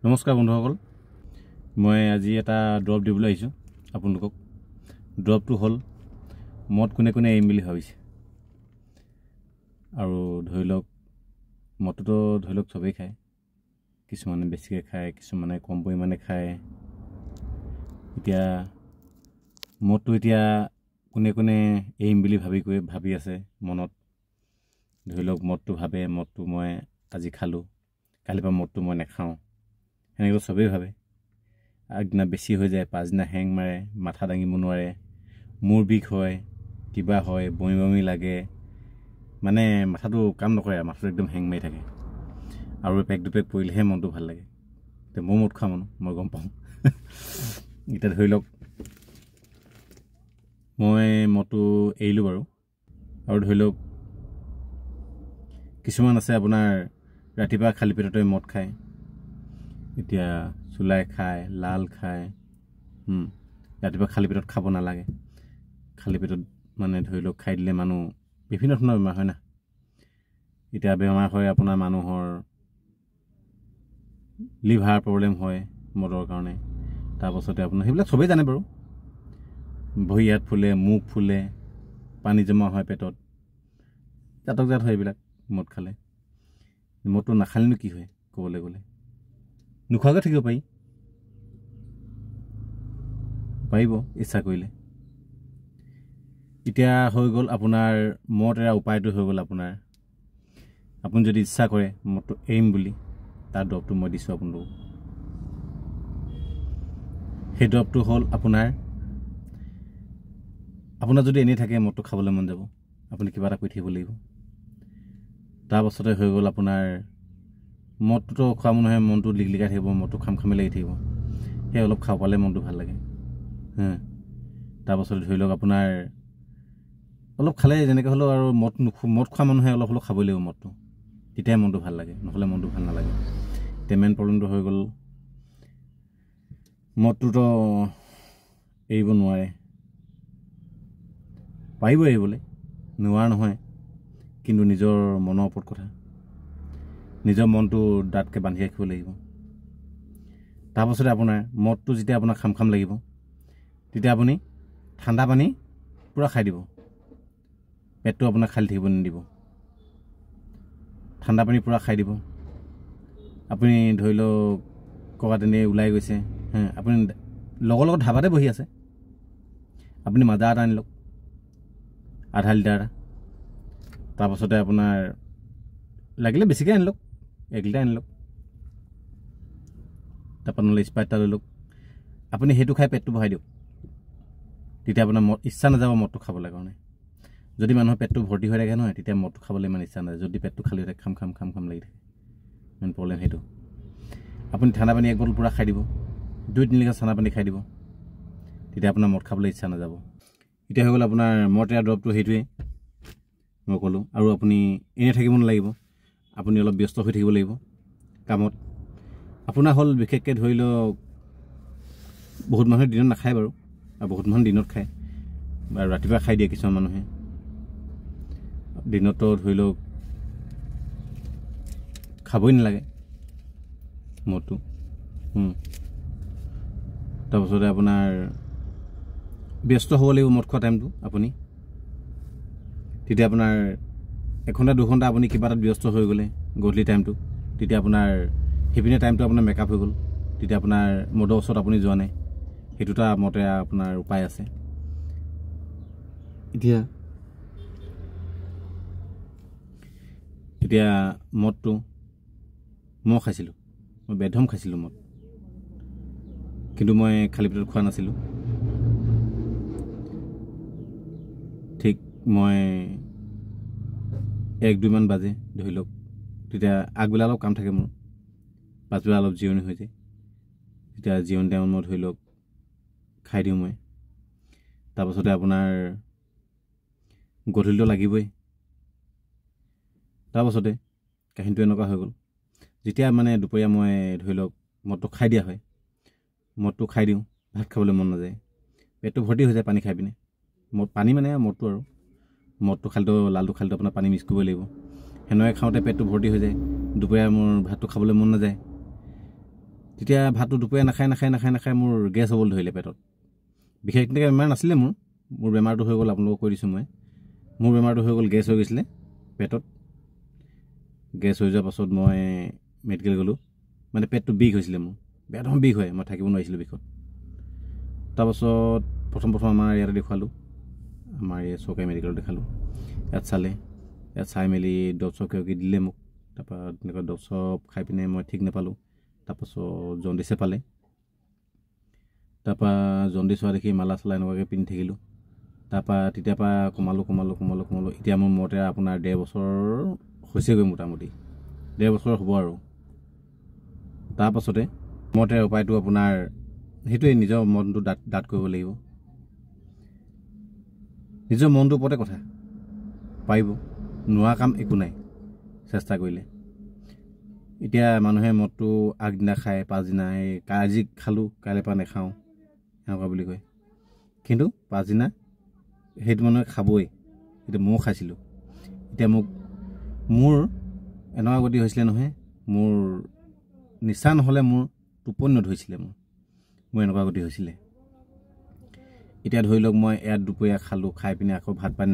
নমস্কাৰ বন্ধুসকল, মই আজি এটা ড্ৰপ দিবলৈ আহিছোঁ আপোনালোকক। ড্ৰপটো হ'ল মদ কোনে কোনে এৰিম বুলি ভাবিছে। আৰু ধৰি লওক মদটোতো ধৰি লওক চবেই খায়, কিছুমানে বেছিকৈ খায়, কিছুমানে কম পৰিমাণে খায়। এতিয়া মদটো এতিয়া কোনে কোনে এৰিম বুলি ভাবি আছে মনত। ধৰি লওক মদটো ভাবে মদটো মই আজি খালোঁ, কালিৰ পৰা মদটো মই নাখাওঁ, সেনেকৈ চবেই ভাবে। আগদিনা বেছি হৈ যায়, পাছদিনা হেং মাৰে, মাথা দাঙিব নোৱাৰে, মূৰ বিষ হয়, কিবা হয়, বমি বমি লাগে, মানে মাথাটো কাম নকৰে, মাথাটো একদম হেং মাৰি থাকে। আৰু এপেক দুপেক পৰিলেহে মনটো ভাল লাগে। এতিয়া মই মদ খোৱা মানুহ, মই গম পাওঁ। এতিয়া ধৰি লওক মই মদটো এৰিলোঁ বাৰু। আৰু ধৰি লওক কিছুমান আছে আপোনাৰ ৰাতিপুৱা খালী পেটতে মদ খায়, এতিয়া চুলাই খায়, লাল খায়। ৰাতিপুৱা খালী পেটত খাব নালাগে। খালী পেটত মানে ধৰি লওক খাই দিলে মানুহ বিভিন্ন ধৰণৰ বেমাৰ হয় না। এতিয়া বেমাৰ হয় আপোনাৰ মানুহৰ লিভাৰ প্ৰব্লেম হয় মদৰ কাৰণে। তাৰপাছতে আপোনাৰ সেইবিলাক চবেই জানে বাৰু। ভৰি হাত ফুলে, মুখ ফুলে, পানী জমা হয় পেটত, জাতক জাত হয় এইবিলাক মদ খালে। মদটো নাখালেনো কি হয় ক'বলৈ গ'লে? নোখোৱাকৈ থাকিব পাৰিব ইচ্ছা কৰিলে। এতিয়া হৈ গ'ল আপোনাৰ মদ এৰা উপায়টো হৈ গ'ল আপোনাৰ। আপুনি যদি ইচ্ছা কৰে মদটো এৰিম বুলি, তাৰ দৰৱটো মই দিছোঁ আপোনালোকক। সেই দৰৱটো হ'ল আপোনাৰ যদি এনেই থাকে মদটো খাবলৈ মন যাব, আপুনি কিবা এটা কৰি থাকিব লাগিব। তাৰপাছতে হৈ গ'ল আপোনাৰ মদটোতো খোৱা মানুহে মনটো লিকলিকাই থাকিব, মদটো খামখামি লাগি থাকিব, সেই অলপ খাব পালে মনটো ভাল লাগে। তাৰপাছতে ধৰি লওক আপোনাৰ অলপ খালে যেনেকৈ হ'লেও আৰু মদ খোৱা মানুহে অলপ হ'লেও খাবই লাগিব মদটো, তেতিয়াই মনটো ভাল লাগে, নহ'লে মনটো ভাল নালাগে। এতিয়া মেইন প্ৰব্লেমটো হৈ গ'ল মদটোতো এৰিব নোৱাৰে। পাৰিব এৰিবলৈ, নোৱাৰা নহয়, কিন্তু নিজৰ মনৰ ওপৰত কথা। নিজৰ মনটো ডাঠকৈ বান্ধি ৰাখিব লাগিব। তাৰপাছতে আপোনাৰ মদটো যেতিয়া আপোনাৰ খাম লাগিব, তেতিয়া আপুনি ঠাণ্ডা পানী পূৰা খাই দিব, পেটটো আপোনাৰ খালী থাকিব নিদিব। ঠাণ্ডা পানী পূৰা খাই দিব। আপুনি ধৰি লওক ক'ৰবাত এনেই ওলাই গৈছে, আপুনি লগৰ লগত ধাবাতে বহি আছে, আপুনি মাজা এটা আনি লওক, আধা লিটাৰ এটা। তাৰপাছতে আপোনাৰ লাগিলে বেছিকৈ আনি লওক, 1 লিটাৰ আনি লওক। তাৰপৰা নহ'লে স্প্ৰাইট এটা লৈ লওক। আপুনি সেইটো খাই পেটটো বঢ়াই দিয়ক, তেতিয়া আপোনাৰ ইচ্ছা নাযাব মদটো খাবলৈ কাৰণে। যদি মানুহৰ পেটটো ভৰ্তি হৈ থাকে নহয়, তেতিয়া মদটো খাবলৈ ইমান ইচ্ছা নাযায়। যদি পেটটো খালী হৈ থাকে, খাম লাগি থাকে, মেইন প্ৰব্লেম সেইটো। আপুনি ঠাণ্ডা পানী 1 বটল পূৰা খাই দিব, 2-3 লিটাৰ ঠাণ্ডা পানী খাই দিব, তেতিয়া আপোনাৰ মদ খাবলৈ ইচ্ছা নাযাব। এতিয়া হৈ গ'ল আপোনাৰ মদ এৰা দৰৱটো সেইটোৱেই মই ক'লোঁ। আৰু আপুনি এনেই থাকিব নালাগিব, আপুনি অলপ ব্যস্ত হৈ থাকিব লাগিব কামত। আপোনাৰ হ'ল বিশেষকৈ ধৰি লওক বহুত মানুহে দিনত নাখায় বাৰু, আৰু বহুত মানুহে দিনত খায়, বা ৰাতিপুৱা খাই দিয়ে কিছুমান মানুহে। দিনতো ধৰি লওক খাবই নালাগে মদটো। তাৰপাছতে আপোনাৰ ব্যস্ত হ'ব লাগিব মদ খোৱা টাইমটো আপুনি। তেতিয়া আপোনাৰ 1 ঘণ্টা 2 ঘণ্টা আপুনি কিবা এটাত ব্যস্ত হৈ গ'লে গধূলি টাইমটো, তেতিয়া আপোনাৰ সেইপিনে টাইমটো আপোনাৰ মেকআপ হৈ গ'ল, তেতিয়া আপোনাৰ মদৰ ওচৰত আপুনি যোৱা নাই। সেইটো এটা মদ এৰা আপোনাৰ উপায় আছে। এতিয়া মদটো মই খাইছিলোঁ, মই বেধম খাইছিলোঁ মদ, কিন্তু মই খালী পেটত খোৱা নাছিলোঁ। ঠিক মই 1-2 মান বাজে ধৰি লওক, তেতিয়া আগবেলা অলপ কাম থাকে মোৰ, পাছবেলা অলপ জিৰণি হৈ যায়। তেতিয়া জিৰণি টাইমত মই ধৰি লওক খাই দিওঁ মই। তাৰপাছতে আপোনাৰ গধূলিটো লাগিবই। তাৰপাছতে কাহিনীটো এনেকুৱা হৈ গ'ল, যেতিয়া মানে দুপৰীয়া মই ধৰি লওক মদটো খাই দিয়া হয়, মদটো খাই দিওঁ, ভাত খাবলৈ মন নাযায়, পেটটো ভৰ্তি হৈ যায় পানী খাই পিনে। পানী মানে মদটো আৰু মদটো খালেতো লালটো খালেতো আপোনাৰ পানী মিক্স কৰিব লাগিব। সেনেকৈ খাওঁতে পেটটো ভৰ্তি হৈ যায়, দুপৰীয়া মোৰ ভাতটো খাবলৈ মন নাযায়। তেতিয়া ভাতটো দুপৰীয়া নাখায় মোৰ গেছ হ'বলৈ ধৰিলে পেটত বিশেষ তেনেকৈ বেমাৰ নাছিলে মোৰ বেমাৰটো হৈ গ'ল আপোনালোকক কৈ দিছোঁ মই মোৰ বেমাৰটো হৈ গ'ল গেছ হৈ গৈছিলে পেটত গেছ হৈ যোৱাৰ পাছত মই মেডিকেল গ'লোঁ মানে পেটটো বিষ হৈছিলে মোৰ বেয়া ধৰণৰ বিষ হয় মই থাকিব নোৱাৰিছিলোঁ বিষত তাৰপাছত প্ৰথম আমাৰ ইয়াতে দেখুৱালোঁ আমাৰ এই চৰকাৰী মেডিকেলত দেখালোঁ ইয়াত চালে ইয়াত চাই মেলি দৰৱ চৰৱ কিবা কিবি দিলে মোক তাৰপৰা তেনেকুৱা দৰৱ চৰৱ খাই পিনে মই ঠিক নাপালোঁ তাৰপাছত জণ্ডিছে পালে তাৰপৰা জণ্ডিছ হোৱা দেখি মালা চালা এনেকুৱাকৈ পিন্ধি থাকিলোঁ তাৰপৰা তেতিয়াৰ পৰা কমালোঁ এতিয়া মোৰ মতে আপোনাৰ 1.5 বছৰ হৈছেগৈ মোটামুটি 1.5 বছৰ হ'ব আৰু তাৰপাছতে মতে উপায়টো আপোনাৰ সেইটোৱে নিজৰ মনটো ডাঠ কৰিব লাগিব নিজৰ মনটোৰ ওপৰতে কথা পাৰিব নোৱা কাম একো নাই চেষ্টা কৰিলে এতিয়া মানুহে মদটো আগদিনা খায় পাছদিনা আজি খালোঁ কাইলৈ পৰা নাখাওঁ এনেকুৱা বুলি কয় কিন্তু পাছদিনা সেইটো মানুহে খাবই এতিয়া ময়ো খাইছিলোঁ এতিয়া মোৰ এনেকুৱা গতি হৈছিলে নহয় মোৰ নিচা নহ'লে মোৰ টোপনি নধৰিছিলে মোৰ এনেকুৱা গতি হৈছিলে এতিয়া ধৰি লওক মই ইয়াত দুপৰীয়া খালোঁ খাই পিনে আকৌ ভাত পানী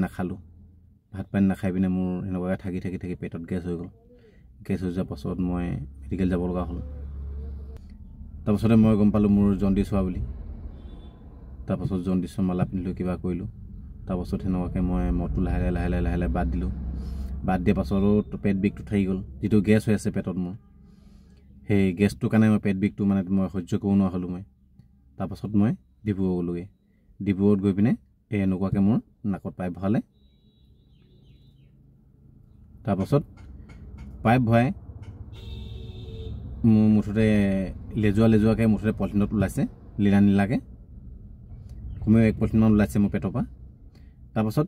নাখাই পিনে মোৰ এনেকুৱাকৈ থাকি পেটত গেছ হৈ গ'ল গেছ হৈ যোৱাৰ পাছত মই মেডিকেল যাব লগা হ'ল তাৰপাছতে মই গম পালোঁ মোৰ জণ্ডিছ হোৱা বুলি তাৰপাছত জণ্ডিছৰ মালা পিন্ধিলোঁ কিবা কৰিলোঁ তাৰপাছত সেনেকুৱাকৈ মই মদটো লাহে বাদ দিলোঁ বাদ দিয়াৰ পাছতো পেট বিষটো থাকি গ'ল যিটো গেছ হৈ আছে পেটত মোৰ সেই গেছটোৰ কাৰণে মই পেট বিষটো মানে মই সহ্য কৰিব নোৱাৰা হ'লোঁ মই তাৰপাছত মই ডিব্ৰুগড় গ'লোগৈ ডিব্ৰুগড়ত গৈ পিনে এই এনেকুৱাকৈ মোৰ নাকত পাইপ ভৰালে তাৰপাছত পাইপ ভৰাই মোৰ মুঠতে লেজুৱাকৈ মুঠতে পলিথিনত ওলাইছে নীলাকৈ কমেও 1 পলিথিনমান ওলাইছে মোৰ পেটৰ পৰা তাৰপাছত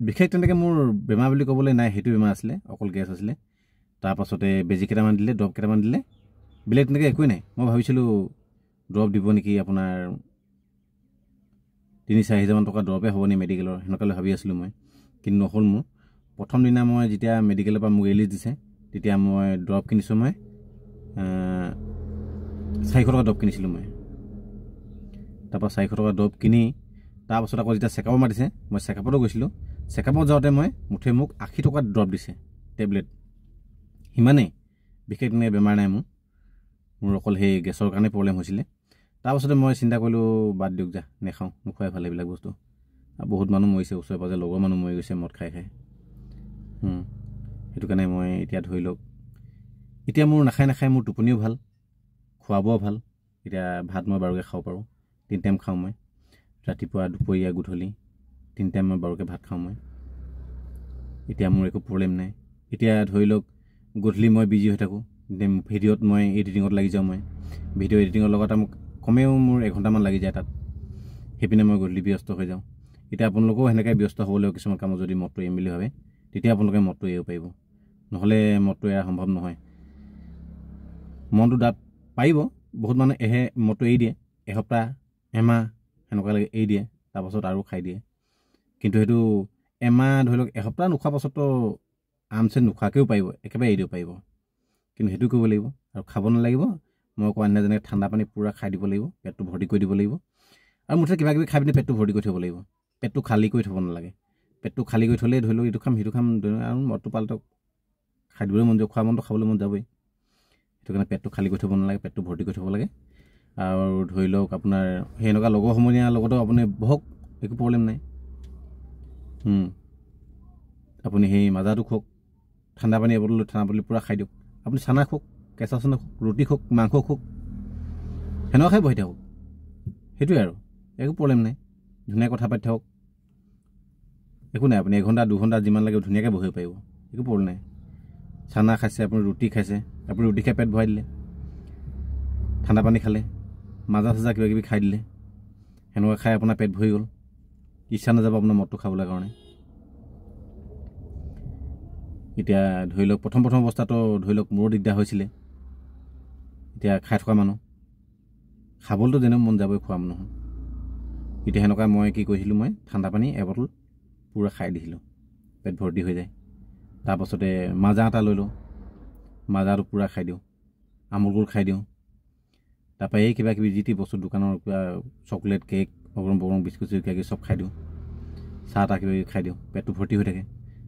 বিশেষ তেনেকৈ মোৰ বেমাৰ বুলি ক'বলৈ নাই সেইটো বেমাৰ আছিলে অকল গেছ আছিলে তাৰপাছতে বেজী কেইটামান দিলে দৰৱ কেইটামান দিলে বেলেগ তেনেকৈ একোৱেই নাই মই ভাবিছিলোঁ দৰৱ দিব নেকি আপোনাৰ 3-4 হাজাৰমান টকা দৰৱে হ'ব নি মেডিকেলৰ সেনেকুৱালৈ ভাবি আছিলোঁ মই কিন্তু নহ'ল মোৰ প্ৰথম দিনা মই যেতিয়া মেডিকেলৰ পৰা মোক ৰিলিজ দিছে তেতিয়া মই দৰৱ কিনিছোঁ মই 400 টকা দৰৱ কিনিছিলোঁ মই তাৰপৰা 400 টকা দৰৱ কিনি তাৰপাছত আকৌ যেতিয়া চেকআপ মাতিছে মই চেকআপতো গৈছিলোঁ চেকআপত যাওঁতে মোক 80 টকাত দৰৱ দিছে টেবলেট সিমানেই বিশেষ তেনেকৈ বেমাৰ নাই মোৰ অকল সেই গেছৰ কাৰণে প্ৰব্লেম হৈছিলে তাৰপাছতে মই চিন্তা কৰিলোঁ বাদ দিয়ক যা নেখাওঁ নোখোৱাই ভাল এইবিলাক বস্তু আৰু বহুত মানুহ মৰিছে ওচৰে পাজৰে লগৰ মানুহ মৰি গৈছে মদ খাই সেইটো কাৰণে মই এতিয়া ধৰি লওক এতিয়া মোৰ নাখায় মোৰ টোপনিও ভাল খোৱা বোৱাও ভাল এতিয়া ভাত মই বাৰুকৈ খাব পাৰোঁ 3 টাইম খাওঁ মই ৰাতিপুৱা দুপৰীয়া গধূলি 3 টাইম মই বাৰুকৈ ভাত খাওঁ মই এতিয়া মোৰ একো প্ৰব্লেম নাই এতিয়া ধৰি লওক গধূলি মই বিজি হৈ থাকোঁ ভিডিঅ'ত মই এডিটিঙত লাগি যাওঁ মই ভিডিঅ' এডিটিঙৰ লগত মোক কমেও মোৰ 1 ঘণ্টামান লাগি যায় তাত সেইপিনে মই গধূলি ব্যস্ত হৈ যাওঁ এতিয়া আপোনালোকেও সেনেকৈ ব্যস্ত হ'ব লাগিব কিছুমান কামত যদি মদটো এৰিম বুলি ভাবে তেতিয়া আপোনালোকে মদটো এৰিব পাৰিব নহ'লে মদটো এৰা সম্ভৱ নহয় মনটো ডাঠ পাৰিব বহুত মানুহে মদটো এৰি দিয়ে এসপ্তাহ এমাহ সেনেকুৱালৈকে এৰি দিয়ে তাৰপাছত আৰু খাই দিয়ে কিন্তু সেইটো এমাহ ধৰি লওক এসপ্তাহ নোখোৱাৰ পাছততো আৰামছে নোখোৱাকৈও পাৰিব একেবাৰে এৰি দিব পাৰিব কিন্তু সেইটো কৰিব লাগিব আৰু খাব নালাগিব মই কোৱা নিচিনা যেনেকৈ ঠাণ্ডা পানী পূৰা খাই দিব লাগিব পেটটো ভৰ্তি কৰি দিব লাগিব আৰু মুঠতে কিবা কিবি খাই পিনে পেটটো ভৰ্তি কৰি থ'ব লাগিব পেটটো খালী কৰি থ'ব নালাগে পেটটো খালী কৰি থ'লেই ধৰি লওক এইটো খাম সেইটো খাম আৰু মদটো পালটক খাই দিবলৈ মন যাব খোৱা মনটো খাবলৈ মন যাবই সেইটো কাৰণে পেটটো খালী কৰি থ'ব নালাগে পেটটো ভৰ্তি কৰি থ'ব লাগে আৰু ধৰি লওক আপোনাৰ সেই এনেকুৱা লগৰ সমনীয়াৰ লগতো আপুনি বহক একো প্ৰব্লেম নাই আপুনি সেই মাজাটো খুৱাওক ঠাণ্ডা পানী এবটল লৈ ঠাণ্ডা পানী পূৰা খাই দিয়ক আপুনি চানা খুৱাওক কেঁচা চানা খুৱাওক ৰুটি খুৱাওক মাংস খুৱাওক সেনেকুৱা খাই বহি থাকক সেইটোৱে আৰু একো প্ৰব্লেম নাই ধুনীয়া কথা পাতি থাকক একো নাই আপুনি 1 ঘণ্টা 2 ঘণ্টা যিমান লাগে ধুনীয়াকৈ বহিব পাৰিব একো প্ৰব্লেম নাই চানা খাইছে আপুনি ৰুটি খাইছে আপুনি ৰুটি খাই পেট ভৰাই দিলে ঠাণ্ডা পানী খালে মাজা চাজা কিবা কিবি খাই দিলে সেনেকুৱা খাই আপোনাৰ পেট ভৰি গ'ল ইচ্ছা নাযাব আপোনাৰ মদটো খাবলৈ কাৰণে এতিয়া ধৰি লওক প্ৰথম অৱস্থাটো ধৰি লওক মোৰো দিগদাৰ হৈছিলে এতিয়া খাই থকা মানুহ খাবলৈতো যেনেও মন যাবই খোৱা মানুহ এতিয়া সেনেকুৱা মই কি কৰিছিলোঁ মই ঠাণ্ডা পানী এবটল পূৰা খাই দিছিলোঁ পেট ভৰ্তি হৈ যায় তাৰপাছতে মাজা এটা লৈ লওঁ মাজাটো পূৰা খাই দিওঁ আমুল গুল খাই দিওঁ তাৰপৰা এই কিবা কিবি যি টি বস্তু দোকানৰ কিবা চকলেট কেক অগৰম বগৰম বিস্কুট কিবা কিবি চব খাই দিওঁ চাহ তাহ কিবা কিবি খাই দিওঁ পেটটো ভৰ্তি হৈ থাকে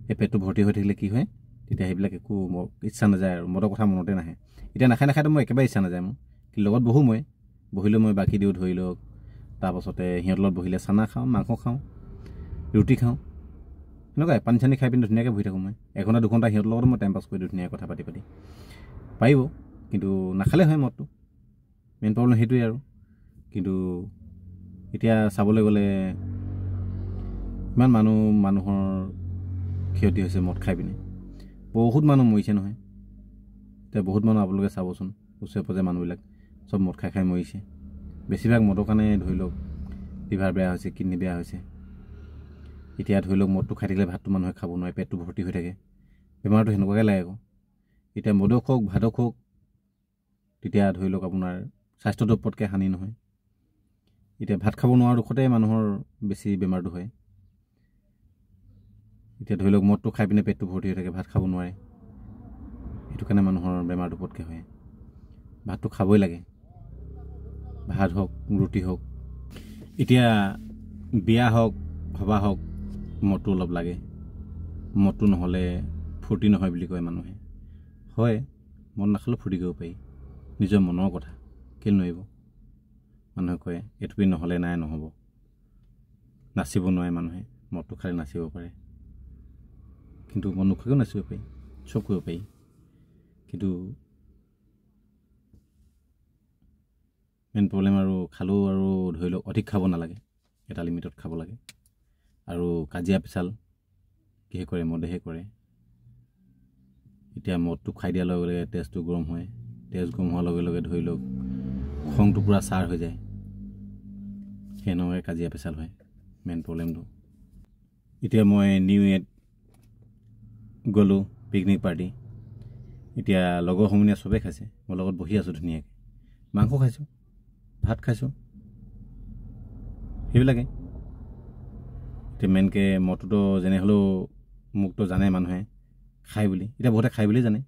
সেই পেটটো ভৰ্তি হৈ থাকিলে কি হয় তেতিয়া সেইবিলাক একো ইচ্ছা নাযায় আৰু মদৰ কথা মনতে নাহে এতিয়া নাখায় নাখায়তো মই একেবাৰে ইচ্ছা নাযায় মোৰ কিন্তু লগত বহোঁ মই বহিলৈ মই বাকী দিওঁ ধৰি লওক তাৰপাছতে সিহঁতৰ লগত বহিলে চানা খাওঁ মাংস খাওঁ ৰুটি খাওঁ সেনেকুৱাই পানী চানী খাই পিনি ধুনীয়াকৈ বহি থাকোঁ মই এঘণ্টা দুঘণ্টা সিহঁতৰ লগত মই টাইম পাছ কৰি দিওঁ ধুনীয়াকৈ কথা পাতি পাতি পাৰিব কিন্তু নাখালে হয় মদটো মেইন প্ৰব্লেম সেইটোৱেই আৰু কিন্তু এতিয়া চাবলৈ গ'লে ইমান মানুহৰ ক্ষতি হৈছে মদ খাই পিনে বহুত মানুহ মৰিছে নহয় এতিয়া বহুত মানুহ আপোনালোকে চাবচোন ওচৰে পাজৰে মানুহবিলাক চব মদ খাই খাই মৰিছে বেছিভাগ মদৰ কাৰণে ধৰি লওক লিভাৰ বেয়া হৈছে কিডনী বেয়া হৈছে এতিয়া ধৰি লওক মদটো খাই থাকিলে ভাতটো মানুহে খাব নোৱাৰে পেটটো ভৰ্তি হৈ থাকে বেমাৰটো সেনেকুৱাকৈ লাগে আকৌ এতিয়া মদক হওক ভাতক হওক তেতিয়া ধৰি লওক আপোনাৰ স্বাস্থ্যটো পটকৈ হানি নহয় এতিয়া ভাত খাব নোৱাৰা দুখতে মানুহৰ বেছি বেমাৰটো হয় এতিয়া ধৰি লওক মদটো খাই পিনে পেটটো ভৰ্তি হৈ থাকে ভাত খাব নোৱাৰে সেইটো কাৰণে মানুহৰ বেমাৰটো পটকৈ হয় ভাতটো খাবই লাগে ভাত হওক ৰুটি হওক এতিয়া বিয়া হওক সভা হওক মদটো অলপ লাগে মদটো নহ'লে ফূৰ্তি নহয় বুলি কয় মানুহে হয় মদ নাখালেও ফূৰ্তি কৰিব পাৰি নিজৰ মনৰ কথা কেলৈ নোৱাৰিব মানুহে কয় এইটো নহ'লে নাই নহ'ব নাচিব নোৱাৰে মানুহে মদটো খালে নাচিব পাৰে কিন্তু মদ নোখোৱাকৈও নাচিব পাৰি চব কৰিব পাৰি কিন্তু মেইন প্ৰব্লেম আৰু খালেও আৰু ধৰি লওক অধিক খাব নালাগে এটা লিমিটত খাব লাগে আৰু কাজিয়া পেচাল কিহে কৰে মদেহে কৰে এতিয়া মদটো খাই দিয়াৰ লগে লগে তেজটো গৰম হয় তেজ গৰম হোৱাৰ লগে লগে ধৰি লওক খংটো পূৰা ছাৰ হৈ যায় সেনেকৈ কাজিয়া পেচাল হয় মেইন প্ৰব্লেমটো এতিয়া মই নিউ ইয়েৰত গ'লোঁ পিকনিক পাৰ্টি এতিয়া লগৰ সমনীয়া চবেই খাইছে মোৰ লগত বহি আছোঁ ধুনীয়াকৈ মাংস খাইছোঁ ভাত খাইছোঁ সেইবিলাকে এতিয়া মেইনকৈ মদটোতো যেনে হ'লেও মোকতো জানে মানুহে খাই বুলি এতিয়া বহুতে খাই বুলিয়ে জানে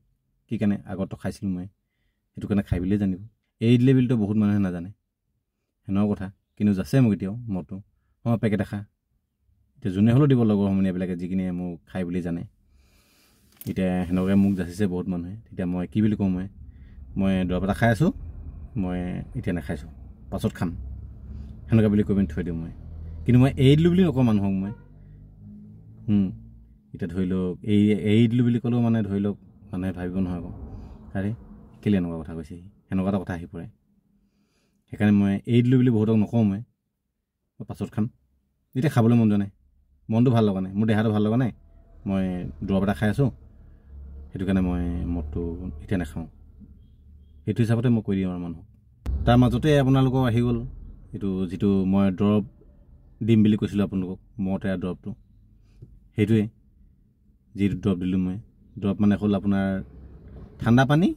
কি কাৰণে আগততো খাইছিলোঁ মই সেইটো কাৰণে খাই বুলিয়ে জানিব এই দিলে বুলিতো বহুত মানুহে নাজানে সেনেকুৱা কথা কিন্তু যাচে মোক এতিয়াও মদটো পেকেট খা এতিয়া যোনে হ'লেও দিব লগৰ সমনীয়াবিলাকে যিখিনি মোক খাই বুলি জানে এতিয়া সেনেকৈ মোক যাচিছে বহুত মানুহে তেতিয়া মই কি বুলি কওঁ মই দৰৱ এটা খাই আছোঁ মই এতিয়া নাখাইছোঁ পাছত খাম সেনেকুৱা বুলি কৈ পিনি থৈ দিওঁ মই কিন্তু মই এৰি দিলোঁ বুলি নকওঁ মানুহক মই এতিয়া ধৰি লওক এৰি দিলোঁ বুলি ক'লেও মানে ধৰি লওক মানুহে ভাবিব নহয় আকৌ আৰে কেলৈ এনেকুৱা কথা কৈছে সেনেকুৱা এটা কথা আহি পৰে সেইকাৰণে মই এৰি দিলোঁ বুলি বহুতক নকওঁ মই পাছত খাম এতিয়া খাবলৈ মন যোৱা নাই মনটো ভাল লগা নাই মোৰ দেহাটো ভাল লগা নাই মই দৰৱ এটা খাই আছোঁ সেইটো কাৰণে মই মদটো এতিয়া নাখাওঁ সেইটো হিচাপতে মই কৈ দিওঁ আৰু মানুহক তাৰ মাজতে আপোনালোকক আহি গ'ল এইটো যিটো মই দৰৱ দিম বুলি কৈছিলোঁ আপোনালোকক মদ এৰা দৰৱটো সেইটোৱে যিটো দৰৱ দিলোঁ মই দৰৱ মানে হ'ল আপোনাৰ ঠাণ্ডা পানী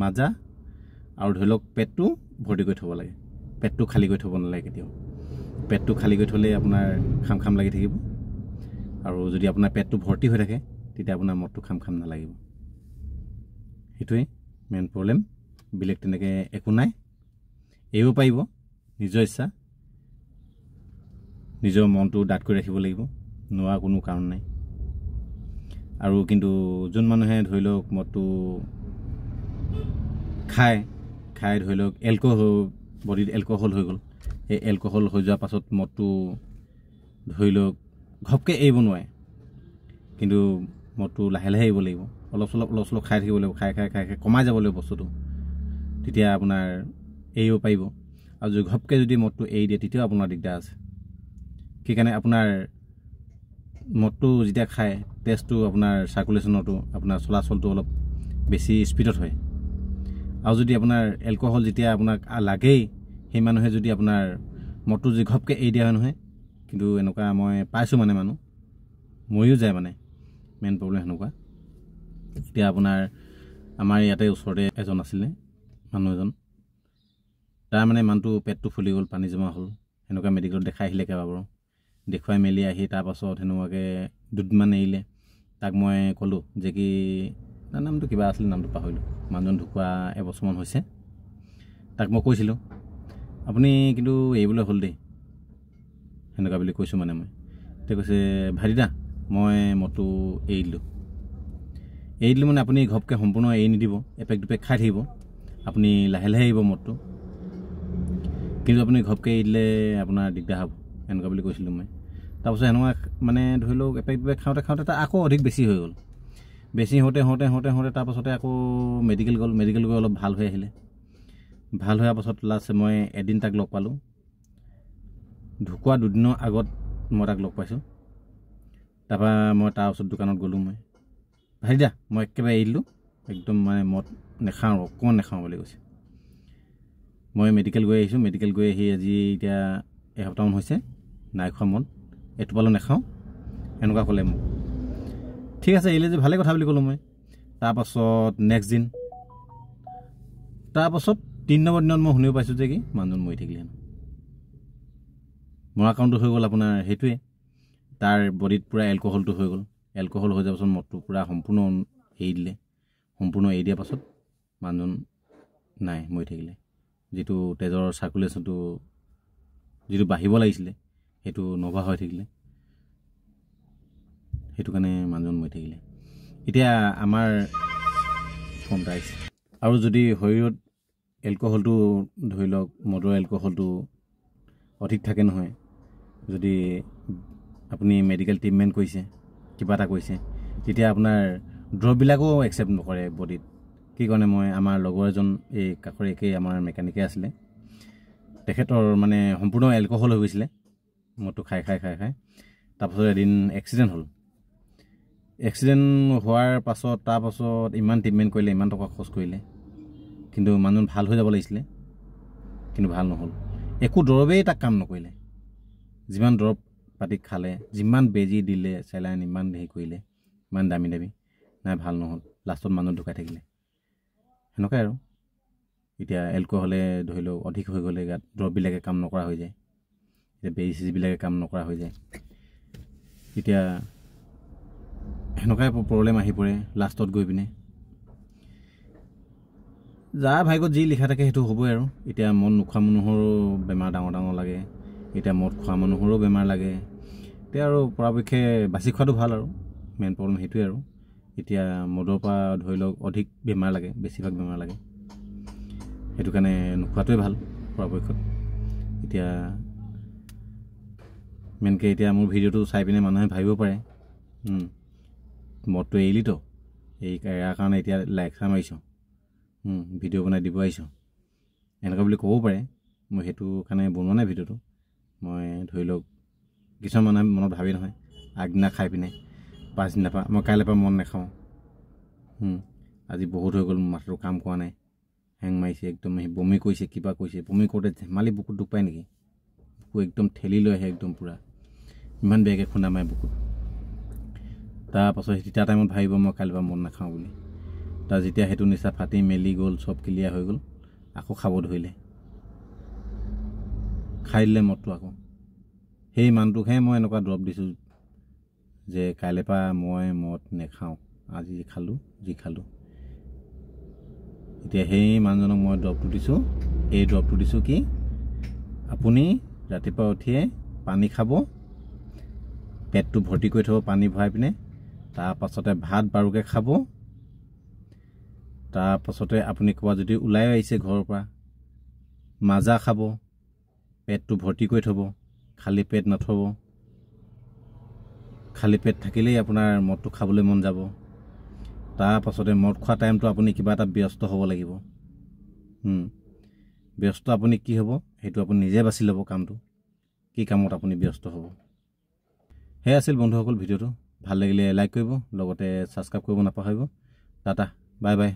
মাজা আৰু ধৰি লওক পেটটো ভৰ্তি কৰি থ'ব লাগে পেটটো খালী কৰি থ'ব নালাগে কেতিয়াও পেটটো খালী কৰি থ'লে আপোনাৰ খাম খাম লাগি থাকিব আৰু যদি আপোনাৰ পেটটো ভৰ্তি হৈ থাকে তেতিয়া আপোনাৰ মদটো খাম খাম নালাগিব সেইটোৱে মেইন প্ৰব্লেম বেলেগ তেনেকৈ একো নাই এৰিব পাৰিব নিজৰ ইচ্ছা নিজৰ মনটো ডাঠ কৰি ৰাখিব লাগিব নোৱাৰা কোনো কাৰণ নাই আৰু কিন্তু যোন মানুহে ধৰি লওক মদটো খাই ধৰি লওক বডিত এলকহল হৈ গ'ল এই এলকহল হৈ যোৱাৰ পাছত মদটো ধৰি লওক ঘপকৈ এৰিব নোৱাৰে কিন্তু মদটো লাহে লাহে এৰিব লাগিব অলপ চলপ খাই থাকিব লাগিব খাই কমাই যাব লাগিব বস্তুটো তেতিয়া আপোনাৰ এৰিব পাৰিব আৰু যদি ঘপকৈ যদি মদটো এৰি দিয়ে তেতিয়াও আপোনাৰ দিগদাৰ আছে সেইকাৰণে আপোনাৰ মদটো যেতিয়া খায় তেজটো আপোনাৰ চাৰ্কুলেশ্যনতো আপোনাৰ চলাচলটো অলপ বেছি স্পীডত হয় আৰু যদি আপোনাৰ এলকহল যেতিয়া আপোনাক লাগেই সেই মানুহে যদি আপোনাৰ মদটো যদি ঘপকৈ এৰি দিয়া হয় নহয় কিন্তু এনেকুৱা মই পাইছোঁ মানে মানুহ মৰিও যায় মানে মেইন প্ৰব্লেম সেনেকুৱা এতিয়া আপোনাৰ আমাৰ ইয়াতে ওচৰতে এজন আছিলে মানুহ এজন তাৰ মানে মানুহটো পেটটো ফুলি গ'ল পানী জমা হ'ল সেনেকুৱা মেডিকেলত দেখাই আহিলে কেইবাবাৰো দেখুৱাই মেলি আহি তাৰপাছত সেনেকুৱাকৈ দুদিনমান এৰিলে তাক মই ক'লোঁ যে কি তাৰ নামটো কিবা আছিলে নামটো পাহৰিলোঁ মানুহজন ঢুকুৱা এবছৰমান হৈছে তাক মই কৈছিলোঁ আপুনি কিন্তু এইবলৈ হ'ল দেই সেনেকুৱা বুলি কৈছোঁ মানে মই তেওঁ কৈছে ভাইটি দা মই মদটো এৰি দিলোঁ মানে আপুনি ঘপকৈ সম্পূৰ্ণ এৰি নিদিব এপেক দুপেক খাই থাকিব আপুনি লাহে লাহে এৰিব মদটো কিন্তু আপুনি ঘপকৈ এৰি দিলে আপোনাৰ দিগদাৰ হ'ব এনেকুৱা বুলি কৈছিলোঁ মই তাৰপিছত এনেকুৱা মানে ধৰি লওক এপেক দুপেক খাওঁতে তাৰ আকৌ অধিক বেছি হৈ গ'ল বেছি হওঁতে তাৰপাছতে আকৌ মেডিকেল গৈ অলপ ভাল হৈ আহিলে ভাল হোৱাৰ পাছত লাষ্ট মই এদিন তাক লগ পালোঁ ঢুকুৱা 2 দিনৰ আগত মই তাক লগ পাইছোঁ তাৰপৰা মই তাৰ ওচৰত দোকানত গ'লোঁ মই ভাইটি দা মই একেবাৰে এৰি দিলোঁ একদম মানে মদ নেখাওঁ অকণমান নেখাওঁ বুলি কৈছে মই মেডিকেল গৈ আহিছোঁ মেডিকেল গৈ আহি আজি এতিয়া এসপ্তাহমান হৈছে নাই খোৱা মদ এটোপালো নেখাওঁ এনেকুৱা ক'লে মোক ঠিক আছে এৰিলে যে ভালে কথা বুলি ক'লোঁ মই তাৰপাছত নেক্সট দিন তাৰপাছত 3 নম্বৰ দিনত মই শুনিব পাইছোঁ যে কি মানুহজন মৰি থাকিলে মৰা কাৰণটো হৈ গ'ল আপোনাৰ সেইটোৱে তাৰ বডিত পূৰা এলকহলটো হৈ গ'ল এলকহল হৈ যোৱাৰ পাছত মদটো পূৰা সম্পূৰ্ণ এৰি দিলে সম্পূৰ্ণ এৰি দিয়াৰ পাছত মানুহজন নাই মৰি থাকিলে যিটো তেজৰ চাৰ্কুলেশ্যনটো যিটো বাঢ়িব লাগিছিলে সেইটো নবঢ়া হৈ থাকিলে সেইটো কাৰণে মানুহজন মৰি থাকিলে এতিয়া আমাৰ ফোনটা আহিছে আৰু যদি শৰীৰত এলকহলটো ধৰি লওক মদৰ এলকহলটো অধিক থাকে নহয় যদি আপুনি মেডিকেল ট্ৰিটমেণ্ট কৰিছে কিবা এটা কৰিছে তেতিয়া আপোনাৰ ড্ৰপবিলাকো একচেপ্ট নকৰে বডিত কি কাৰণে মই আমাৰ লগৰ এজন এই কাষৰ একেই আমাৰ মেকানিকে আছিলে তেখেতৰ মানে সম্পূৰ্ণ এলকহল হৈ গৈছিলে মদটো খাই তাৰপাছত এদিন এক্সিডেণ্ট হ'ল এক্সিডেণ্ট হোৱাৰ পাছত তাৰপাছত ইমান ট্ৰিটমেণ্ট কৰিলে ইমান টকা খৰচ কৰিলে কিন্তু মানুহজন ভাল হৈ যাব লাগিছিলে কিন্তু ভাল নহ'ল একো দৰৱেই তাক কাম নকৰিলে যিমান দৰৱ পাতি খালে যিমান বেজি দিলে চেলাইন ইমান হেৰি কৰিলে ইমান দামী নাই ভাল নহ'ল লাষ্টত মানুহ ঢুকাই থাকিলে সেনেকুৱাই আৰু এতিয়া এলকহলে ধৰি লওক অধিক হৈ গ'লে গাত দৰৱবিলাকে কাম নকৰা হৈ যায় এতিয়া বেজি চেজিবিলাকে কাম নকৰা হৈ যায় এতিয়া সেনেকুৱাই প্ৰব্লেম আহি পৰে লাষ্টত গৈ পিনে যাৰ ভাগ্যত যি লিখা থাকে সেইটো হ'বই আৰু এতিয়া মদ নোখোৱা মানুহৰো বেমাৰ ডাঙৰ লাগে এতিয়া মদ খোৱা মানুহৰো বেমাৰ লাগে এতিয়া আৰু পৰাপক্ষে বাচি খোৱাটো ভাল আৰু মেইন প্ৰব্লেম সেইটোৱে আৰু এতিয়া মদৰ পৰা ধৰি লওক অধিক বেমাৰ লাগে বেছিভাগ বেমাৰ লাগে সেইটো কাৰণে নোখোৱাটোৱে ভাল পৰাপক্ষত এতিয়া মেইনকৈ এতিয়া মোৰ ভিডিঅ'টো চাই পিনে মানুহে ভাবিব পাৰে মদটো এৰিলিতো ইয়াৰ কাৰণে এতিয়া লাইক মাৰিছোঁ ভিডিঅ' বনাই দিব আহিছোঁ এনেকুৱা বুলি ক'ব পাৰে মই সেইটো কাৰণে বনোৱা নাই ভিডিঅ'টো মই ধৰি লওক কিছুমান মানুহে মনত ভাবি নহয় আগদিনা খাই পিনে পাছদিনাৰ পৰা মই কাইলৈৰ পৰা মদ নাখাওঁ আজি বহুত হৈ গ'ল মাথাটো কাম কৰা নাই হেং মাৰিছে একদম বমি কৰিছে কিবা কৰিছে বমি কৰোঁতে ধেমালি বুকুত দুখ পায় নেকি বুকু একদম ঠেলি লৈ আহে একদম পূৰা ইমান বেয়াকৈ খুন্দা মাৰে বুকুত তাৰপাছত তেতিয়া টাইমত ভাবিব মই কাইলৈৰ পৰা মদ নাখাওঁ বুলি তাৰ যেতিয়া সেইটো নিচা ফাটি মেলি গ'ল চব ক্লিয়াৰ হৈ গ'ল আকৌ খাব ধৰিলে খাই দিলে মদটো আকৌ সেই মানুহটোকহে মই এনেকুৱা দৰৱ দিছোঁ যে কাইলৈৰ পৰা মই মদ নেখাওঁ আজি যি খালোঁ এতিয়া সেই মানুহজনক মই দৰৱটো দিছোঁ এই দৰৱটো দিছোঁ কি আপুনি ৰাতিপুৱা উঠিয়ে পানী খাব পেটটো ভৰ্তি কৰি থ'ব পানী ভৰাই পিনে তাৰপাছতে ভাত বাৰুকৈ খাব তাৰপাছতে আপুনি ক'ৰবাত যদি ওলাই আহিছে ঘৰৰ পৰা মাজা খাব পেটটো ভৰ্তি কৰি থ'ব খালী পেট নথ'ব খালী পেট থাকিলেই আপোনাৰ মদটো খাবলৈ মন যাব তাৰপাছতে মদ খোৱা টাইমটো আপুনি কিবা এটা ব্যস্ত হ'ব লাগিব ব্যস্ত আপুনি কি হ'ব সেইটো আপুনি নিজে বাছি ল'ব কামটো কি কামত আপুনি ব্যস্ত হ'ব সেয়া আছিল বন্ধুসকল ভিডিঅ'টো ভাল লাগিলে লাইক কৰিব লগতে ছাবস্ক্ৰাইব কৰিব নাপাহৰিব টাটা বাই বাই